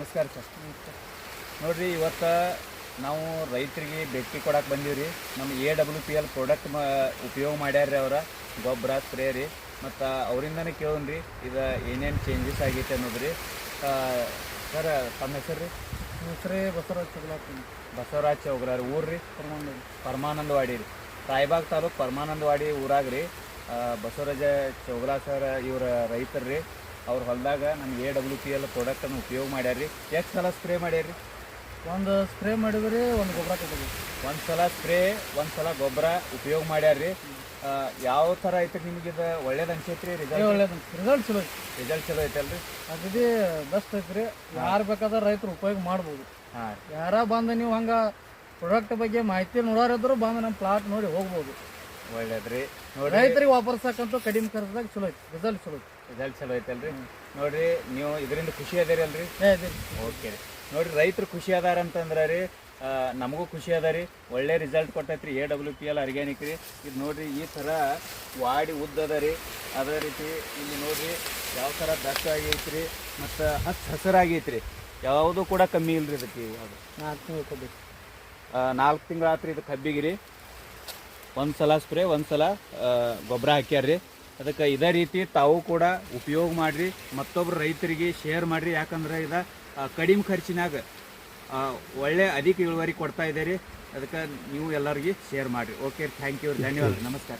ನಮಸ್ಕಾರ ಸರ್. ನೋಡಿರಿ, ಇವತ್ತು ನಾವು ರೈತರಿಗೆ ಭೇಟಿ ಕೊಡಕ್ಕೆ ಬಂದೀವಿ ರೀ. ನಮ್ಮ AWPL ಪ್ರಾಡಕ್ಟ್ ಉಪಯೋಗ ಮಾಡ್ಯಾರ್ರಿ ಅವರ ಗೊಬ್ಬರ ಸ್ಪ್ರೇ ರೀ. ಮತ್ತು ಅವರಿಂದನೇ ಕೇಳೋಣ ಇದು ಏನೇನು ಚೇಂಜಸ್ ಆಗೈತೆ ಅನ್ನೋದು ರೀ. ಸರ್, ತಮ್ಮ ಹೆಸರು ರೀ? ಹೆಸರೇ ಬಸವರಾಜ್ ಚೌಗ್ಲಾತಿ. ಬಸವರಾಜ್ ಚೌಗ್ಲಾರ. ಊರು ರೀ? ಪರಮಾನಂದವಾಡಿ ರೀ. ರಾಯಬಾಗ್ ತಾಲೂಕು ಪರಮಾನಂದವಾಡಿ ಊರಾಗ ರೀ. ಬಸವರಾಜ ಚೌಗ್ಲಾ ಸರ್ ಇವ್ರ ರೈತರು ರೀ. ಅವ್ರ ಹೊಲದಾಗ ನಮ್ಮ AWPL ಪ್ರಾಡಕ್ಟನ್ನು ಉಪಯೋಗ ಮಾಡ್ಯಾರ್ರಿ. ಎಷ್ಟು ಸಲ ಸ್ಪ್ರೇ ಮಾಡ್ಯಾರ್ರಿ? ಒಂದು ಸ್ಪ್ರೇ ಮಾಡಿದ್ರಿ, ಒಂದು ಗೊಬ್ಬರ ಕೊಟ್ಟಿದ್ವಿ. ಒಂದು ಸಲ ಸ್ಪ್ರೇ, ಒಂದು ಸಲ ಗೊಬ್ಬರ ಉಪಯೋಗ ಮಾಡ್ಯಾರ್ರಿ. ಯಾವ ಥರ ಐತೆ ನಿಮ್ಗೆ ಇದು ಒಳ್ಳೇದು ಅನ್ಸೈತ್ರಿ? ಒಳ್ಳೇದು ರಿಸಲ್ಟ್ ಚಲೋ ಐತಿ. ರಿಸಲ್ಟ್ ಚಲೋ ಐತಲ್ರಿ? ಅಗದಿ ಬೆಸ್ಟ್ ಐತ್ರಿ. ಯಾರು ಬೇಕಾದ್ರೆ ರೈತರು ಉಪಯೋಗ ಮಾಡ್ಬೋದು. ಹಾಂ, ಯಾರ ಬಂದು ನೀವು ಹಂಗೆ ಪ್ರಾಡಕ್ಟ್ ಬಗ್ಗೆ ಮಾಹಿತಿ ನೋಡೋರಿದ್ರು ಬಂದು ನಮ್ಮ ಪ್ಲಾಟ್ ನೋಡಿ ಹೋಗ್ಬೋದು. ಒಳ್ಳೇದ್ರಿ. ನೋಡಿ, ರೈತರಿಗೆ ವಾಪರ್ಸಕ್ಕಂತೂ ಕಡಿಮೆ ಖರ್ಚದಾಗ ಚಲೋ ಐತಿ. ರಿಸಲ್ಟ್ ಚಲೋ ಐತಿ. ರಿಸಲ್ಟ್ ಚಲೋ ಐತಲ್ರಿ? ನೋಡ್ರಿ, ನೀವು ಇದರಿಂದ ಖುಷಿ ಅದೇರಿ ಅಲ್ರಿ? ಓಕೆ ರೀ. ನೋಡ್ರಿ, ರೈತರು ಖುಷಿ ಅದಾರ ಅಂತಂದ್ರೆ ರೀ, ನಮಗೂ ಖುಷಿ ಅದ ರೀ. ಒಳ್ಳೆ ರಿಸಲ್ಟ್ ಕೊಟ್ಟೈತ್ರಿ AWPL ಆರ್ಗ್ಯಾನಿಕ್ ರೀ. ಇದು ನೋಡ್ರಿ, ಈ ಥರ ವಾಡಿ ಉದ್ದದ ರೀ. ಅದೇ ರೀತಿ ಇಲ್ಲಿ ನೋಡ್ರಿ ಯಾವ ಥರ ದಟ್ಟ ಆಗೈತ್ರಿ ಮತ್ತು ಹಸಿರಾಗೈತ್ರಿ. ಯಾವುದೂ ಕೂಡ ಕಮ್ಮಿ ಇಲ್ರಿ ಇದಕ್ಕೆ. ಯಾವುದು 4 ತಿಂಗಳು ಕಬ್ಬಿ. 4 ತಿಂಗಳು ಆತ್ರಿ ಇದು ಕಬ್ಬಿಗೆ ರೀ. ಒಂದು ಸಲ ಸ್ಪ್ರೇ, ಒಂದು ಸಲ ಗೊಬ್ಬರ ಹಾಕ್ಯಾರ್ರಿ. ಅದಕ್ಕೆ ಇದೇ ರೀತಿ ತಾವು ಕೂಡ ಉಪಯೋಗ ಮಾಡಿರಿ, ಮತ್ತೊಬ್ಬರು ರೈತರಿಗೆ ಶೇರ್ ಮಾಡಿರಿ. ಯಾಕಂದ್ರೆ ಇದು ಕಡಿಮೆ ಖರ್ಚಿನಾಗ ಒಳ್ಳೆ ಅಧಿಕ ಇಳುವರಿ ಕೊಡ್ತಾ ಇದೆ ರೀ. ಅದಕ್ಕೆ ನೀವು ಎಲ್ಲರಿಗೆ ಶೇರ್ ಮಾಡಿರಿ. ಓಕೆ, ಥ್ಯಾಂಕ್ ಯು, ಧನ್ಯವಾದ, ನಮಸ್ಕಾರ.